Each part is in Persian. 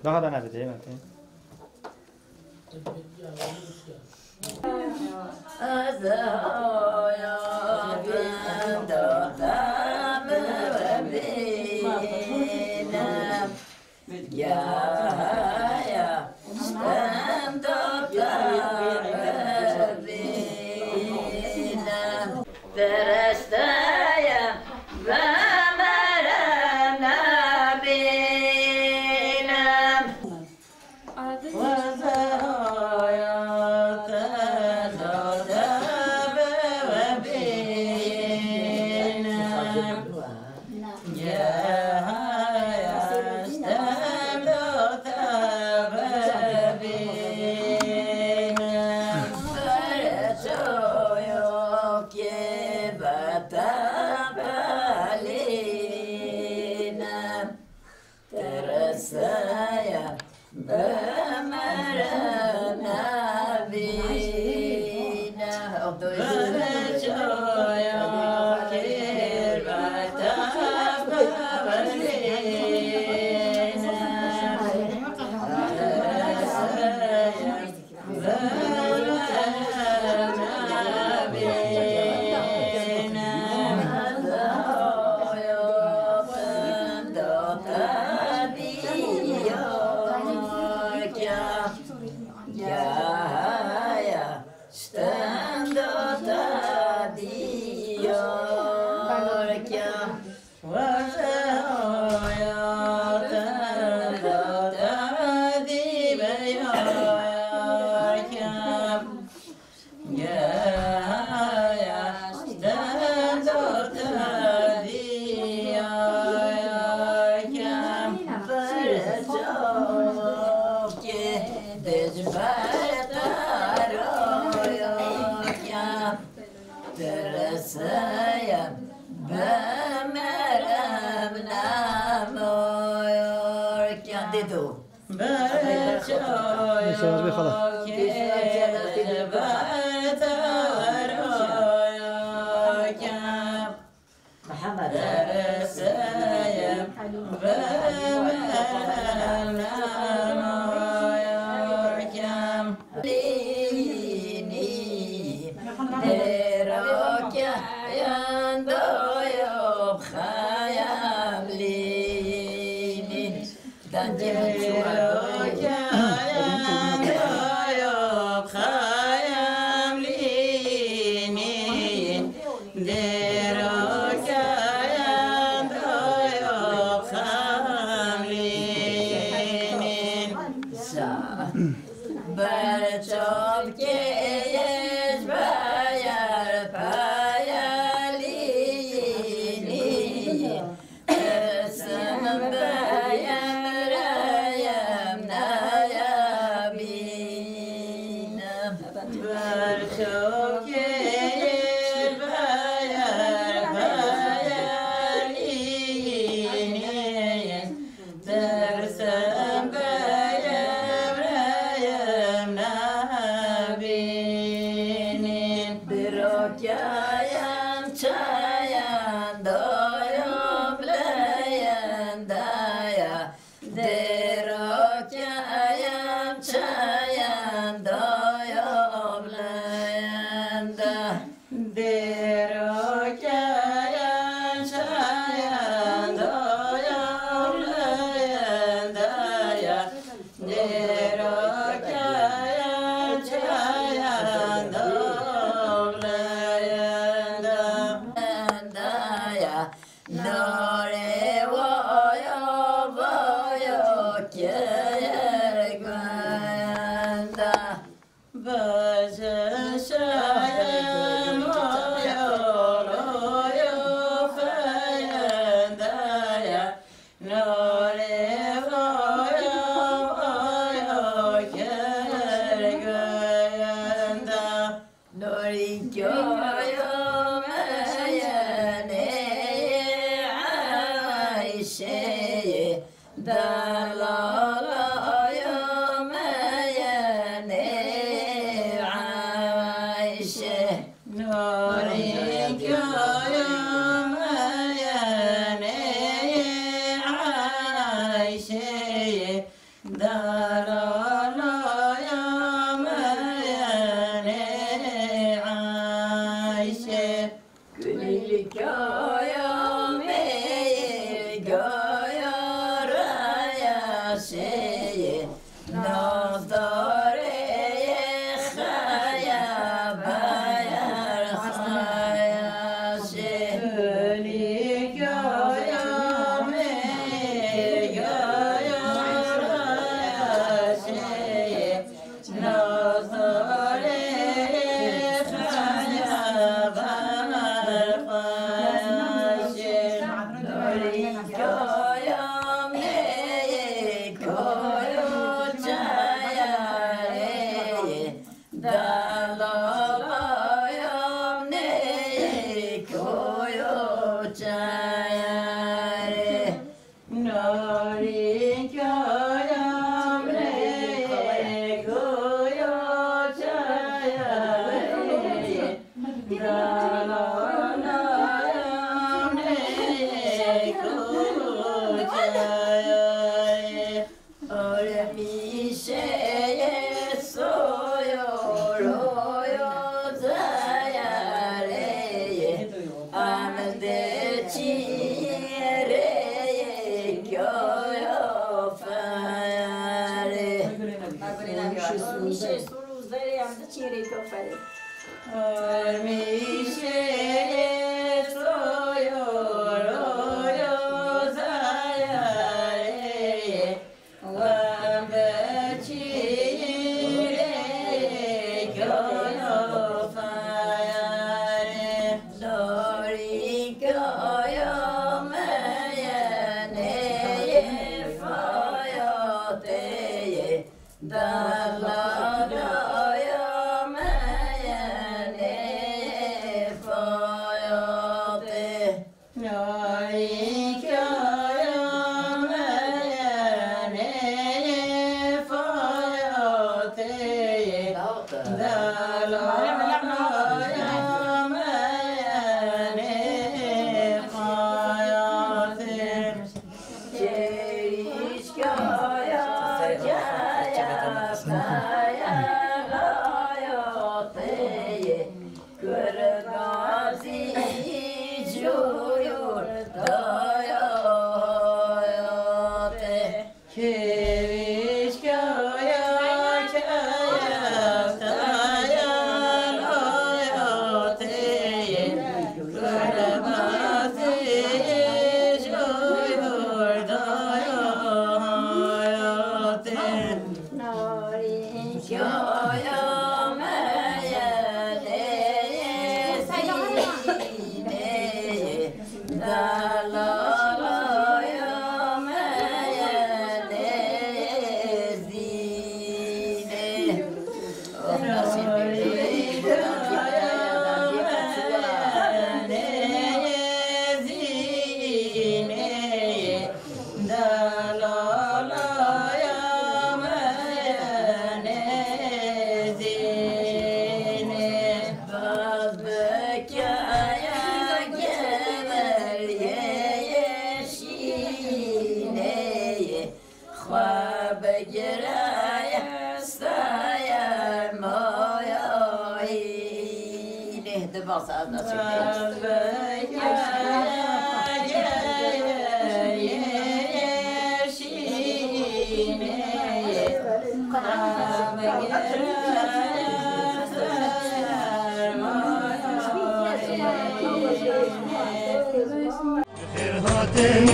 خدا نبیده ممکن از آیاتم دادم ببینم یا اشتم دادم ببینم فرشته‌ام و مرم نبینم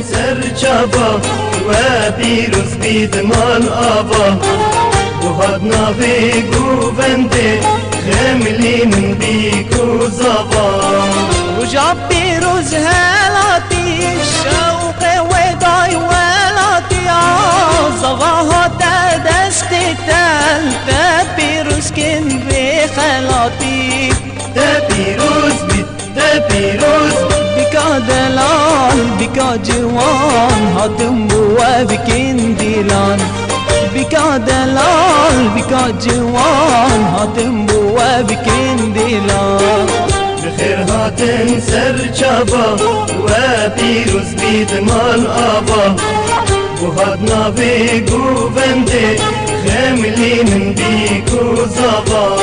سرچابا و پیروز بید مال آبا بخواد نافی گوونده خملین بیکو زبا رجا پیروز هلاتی شوق ودای ولاتی زغاها دست تل پیروز کن بی خلاتی پیروز بید پیروز بکا دلال بکا جوان هاتم بوا بکن دیلان بکا دلال بکا جوان هاتم بوا بکن دیلان بخیر هاتن سرچابا و پیروز بید مال آبا بخواد نافی گوونده خملین بیکو زبا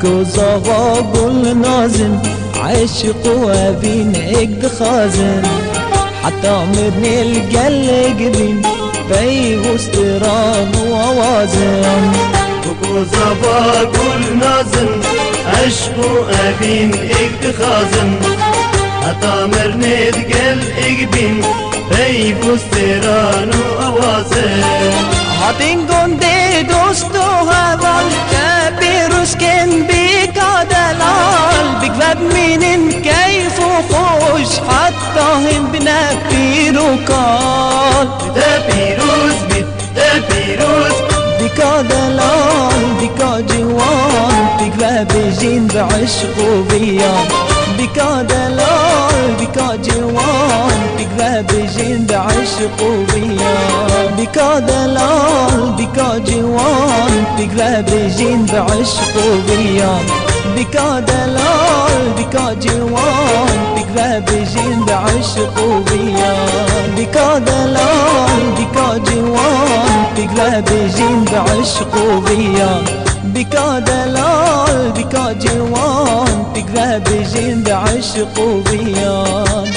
كوزاغا قول نازم عشق وابين اقد خازن حتى مرني القلق بي وستران ووازن وكوزابا قول نازم عشق أبين اكتخازم حتى مرني القلق بي وستران ووازن هاتين قندي دوستو هذا كبيروس كن بك دلال بكذب من كيف خوش حتى هم بنبيرو قال بدا بيروز بكا دلال بكا جوان بكذب بجين بعشق وبيان بكا دلال بكا جوان بكذب بجين بعشق وبيان بكا دلال بكا جوان بكذب بجين بعشق وبيان بكا دلال بكا جوان بكذب بجين بعشق وبيان بكا دلال بكا جوان بكذب بجين بعشق وبيان بكا دلال بكا جوان بكذب بجين بعشق وبيان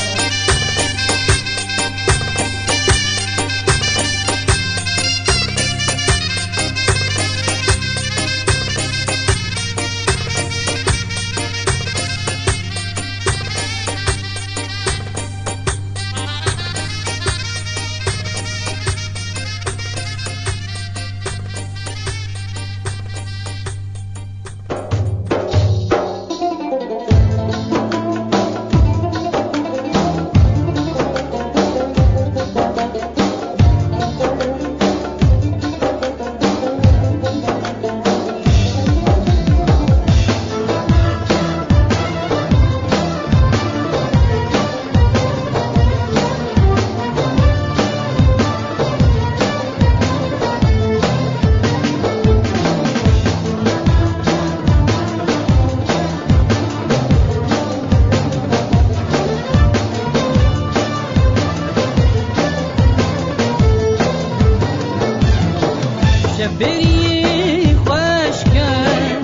شبري خوشكن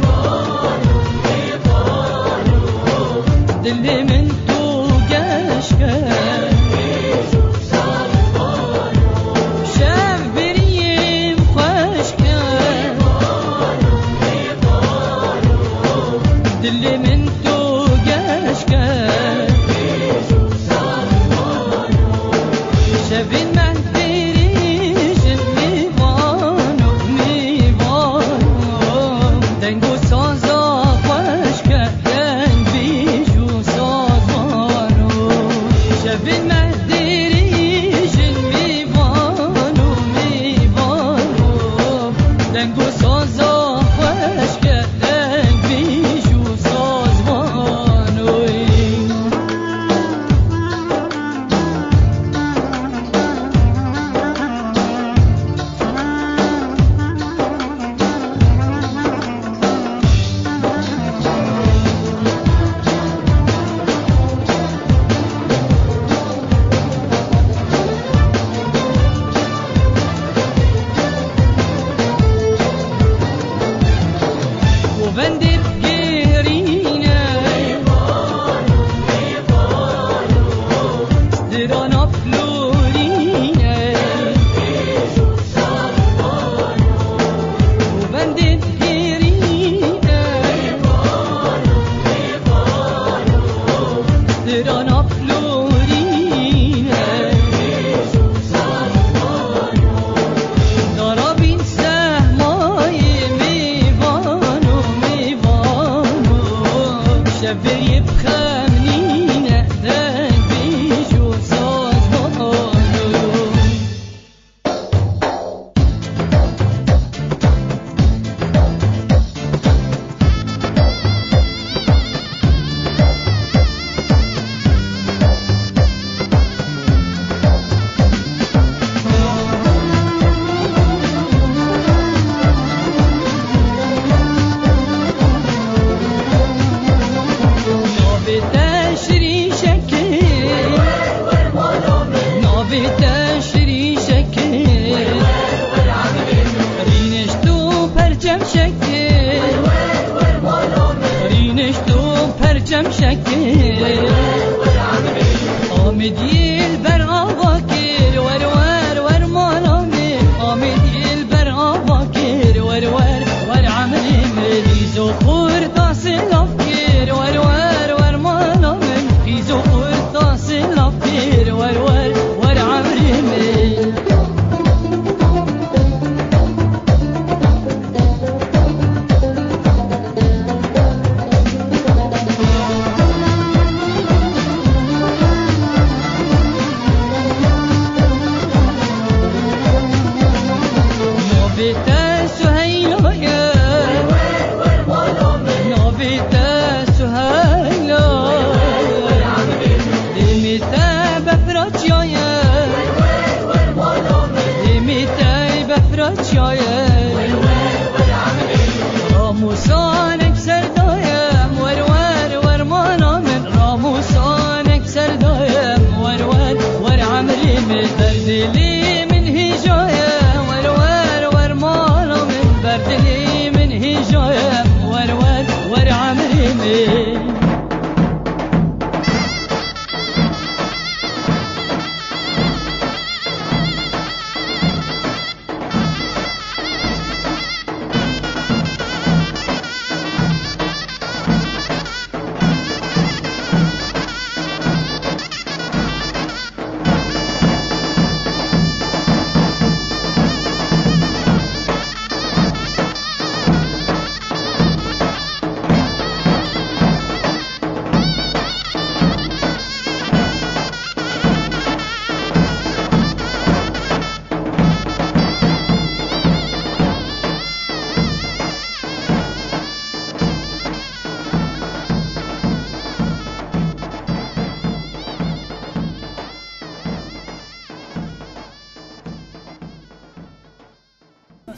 دل من تو گشکن شبري خوشكن دل من تو گشکن شبين شايم راموسانك سردايم ور مانا من راموسانك سردايم ور عمري من بردلي من هجايم ور مانا من بردلي من هجايم ور عمري من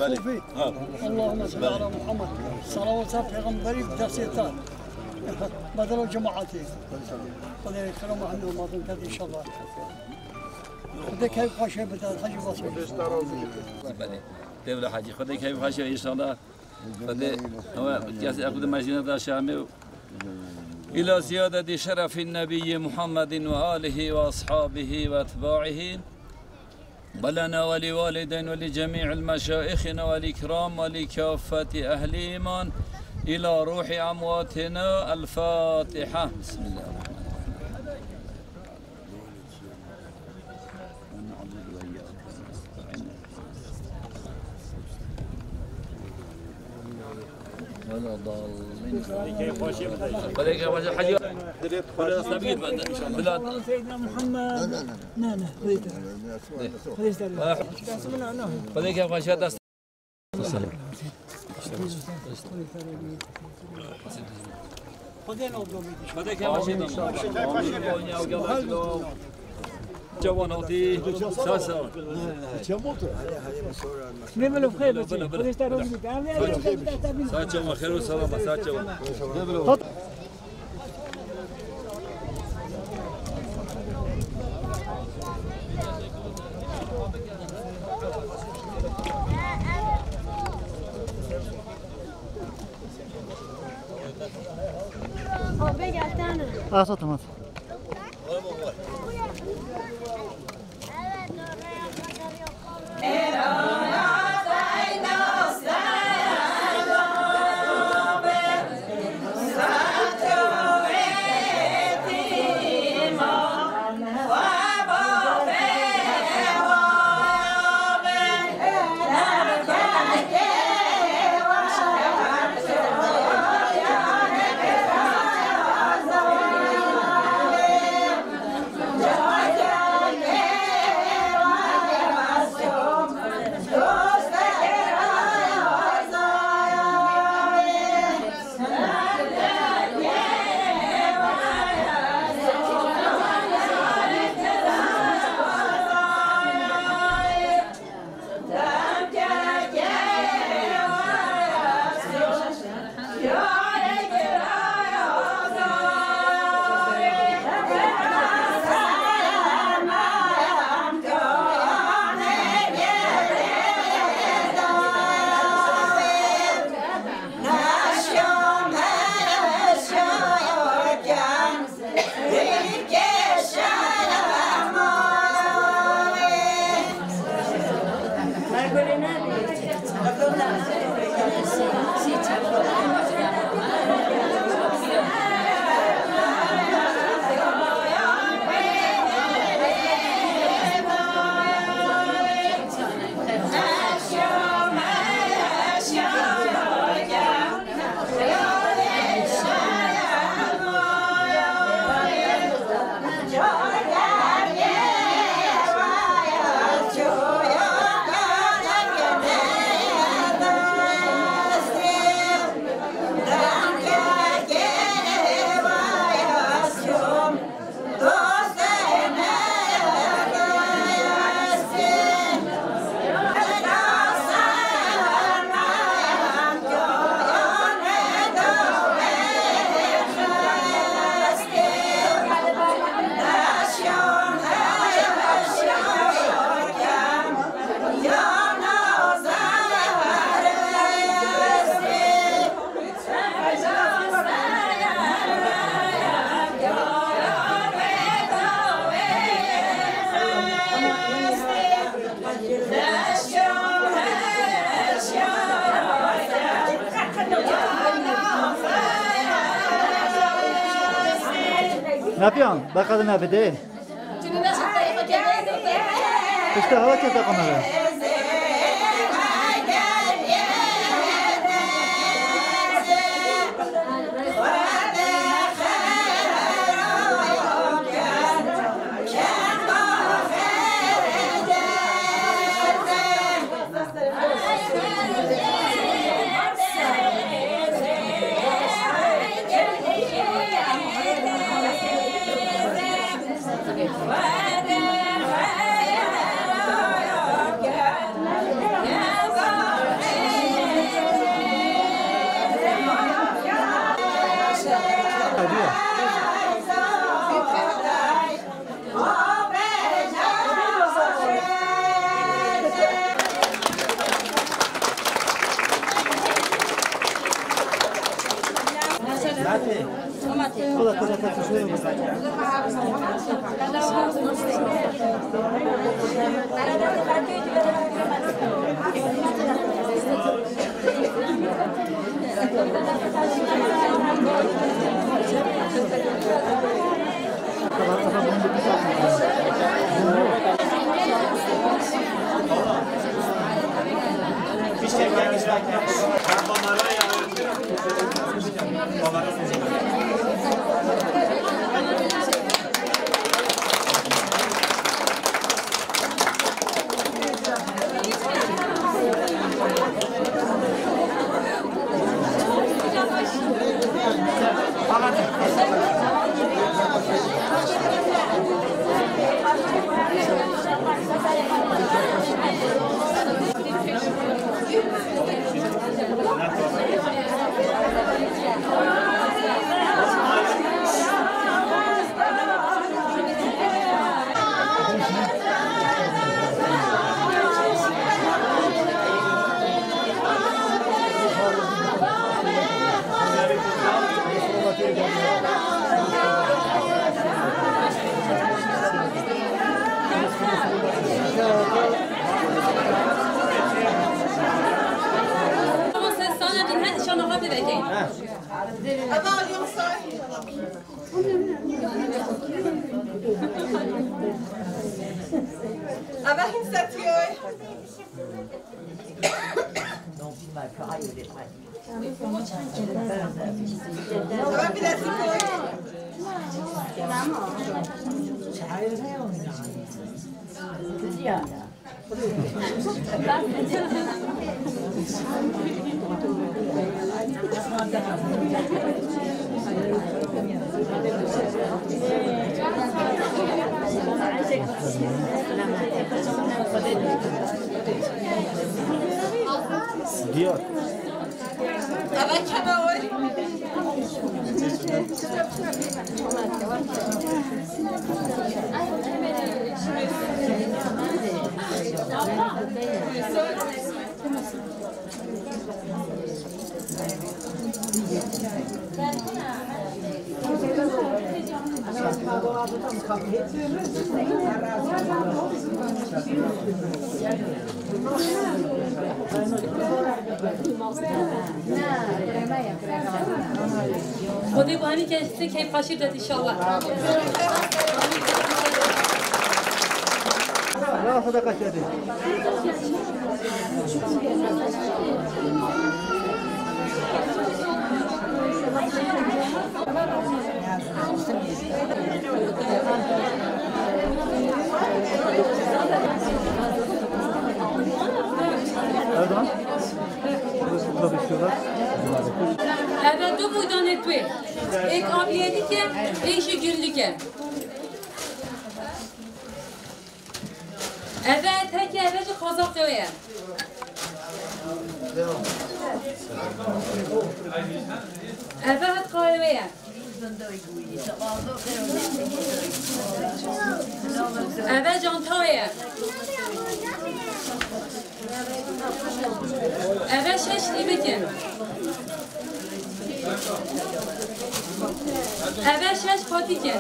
اللهم صل على محمد صلوات پیغمبری بتفسیرتان بدل جماعتی خدا کرم عنه ما بنت ان شاء الله خدا كيف خاشه بدل حاجه بسيطه دولة حاجي خدا كيف خاشه ان شاء الله خدا هو جالس اخذ مجنة شامل إلى زيادة شرف النبي محمد وآله وأصحابه وأتباعه ولنا ولوالدين ولجميع المشايخنا والإكرام ولكافة أهل الإيمان إلى روح أمواتنا الفاتحة بسم الله ولا ضالين خليك يا حاج ولا سبيل بلاد سيدنا محمد نانا خليك يا باشا دست خليك يا باشا جواناتي ساسا نعمل بخير خليش تروح ساتشوا خير وسلامة ساتشوا تمام نبيان بقدر نبدين اشتغلت كذا قمرة خودی بانی که است که پاشید داد انشالله. لا صدقة شديد. Erdoğan. Evet, dو بودن توی. یک آبیادی که، ایش گلی که. Evet, tek evet Kazak diyor. Evet, kahveye. Evet, cantaya. Evet, şeş libikin. Evet, şeş patikin.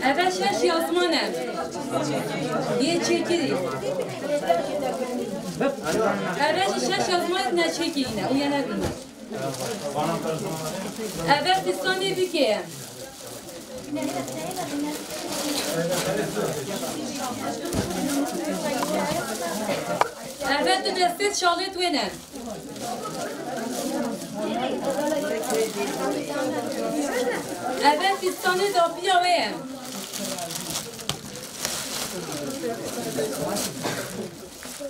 Evet, şeş yazmanım. Diye çekili. Evet, şeş yazmanım ne çekili ne? Uyanabilir. اول فستانی بکیم اول تو دستت شالت وینن اول فستانی دابیا ویم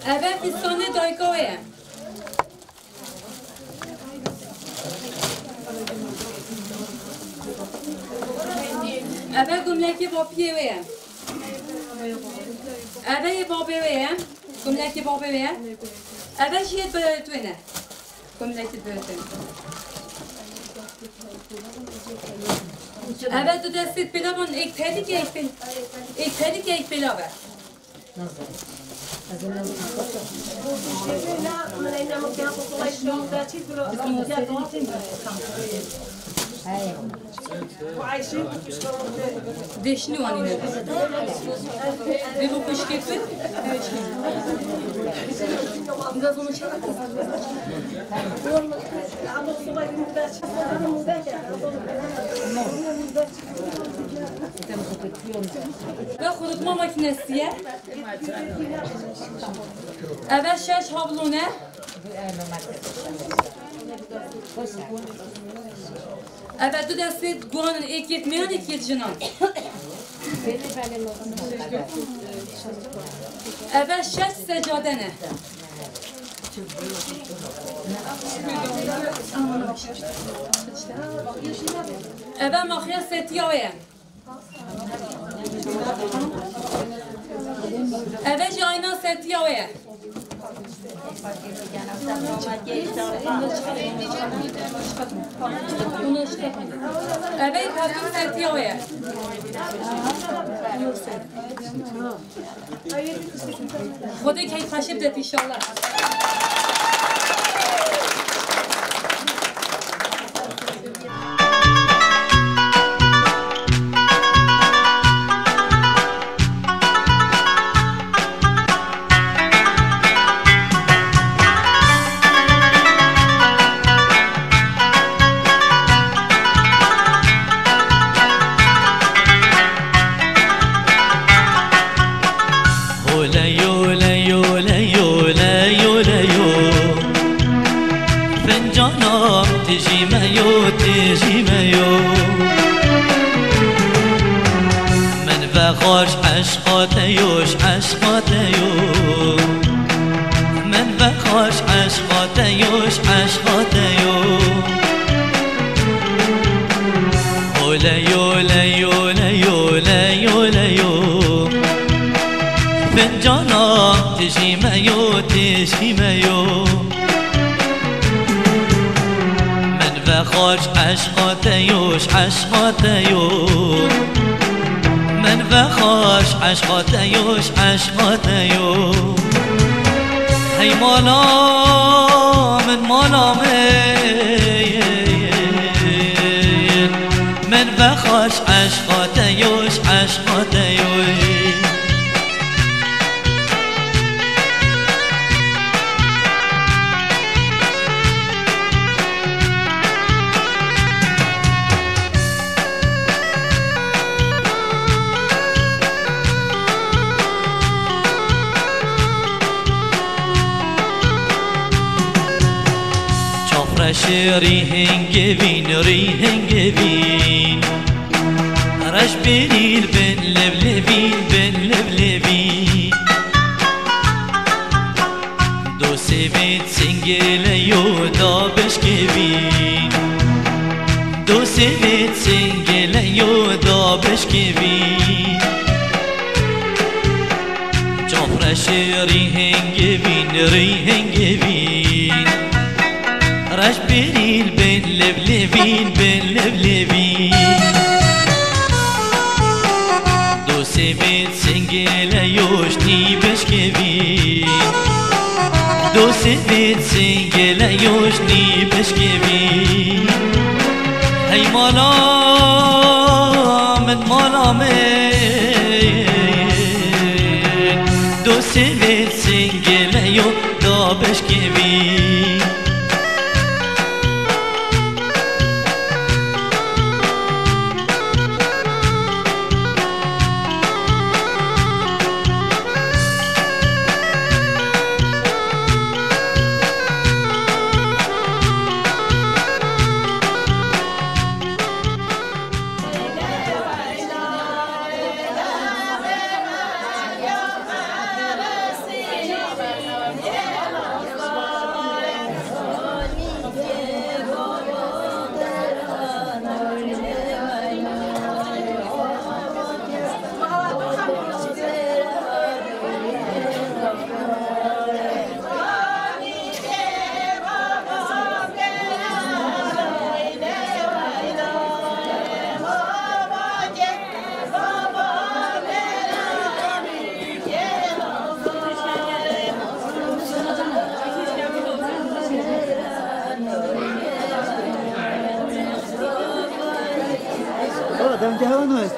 اول فستانی دایکا ویم اول گملکی بابیه ویم اول یه بابه ویم گملکی بابه ویم اول شیت براتونه گملکی براتونه اول تو دستت پیدا بان ایک پدی که ایک پیلا بر دشنو آنی نده بگو پشکت بد گاز اونو چه به خودت ما ماکینستیه اول 6 havlune اول دو دستت گوانن ایکیت میان ایکیت جنان اول 6 سجاده نه اول ماخیا ستیاوه اول جاینا ستیاوه اول پتون ستیاوه خودی که خشب دت ایشالله اینجا هوا نیست.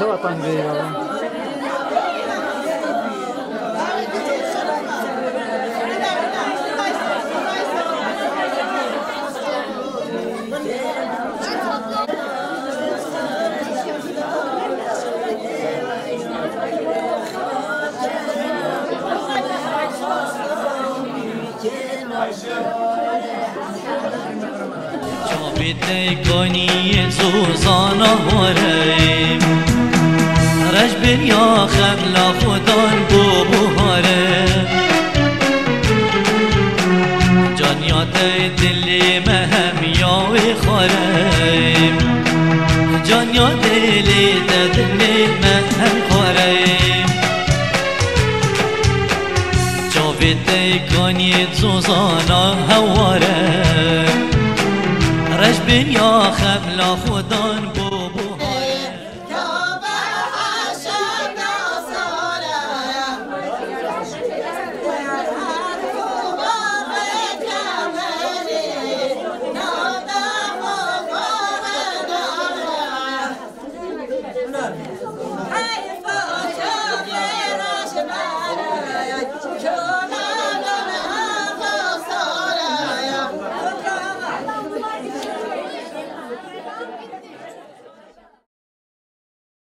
Coba panggil جابت کنی زوزانا هریم رجب یا خبلا خودان بو بوهاره جانیات دلی مهم یاوی خوریم جانیات دلی دلی مهم خوریم جابت کنی زوزانا هواره رجب یا خبلا خودان بو None.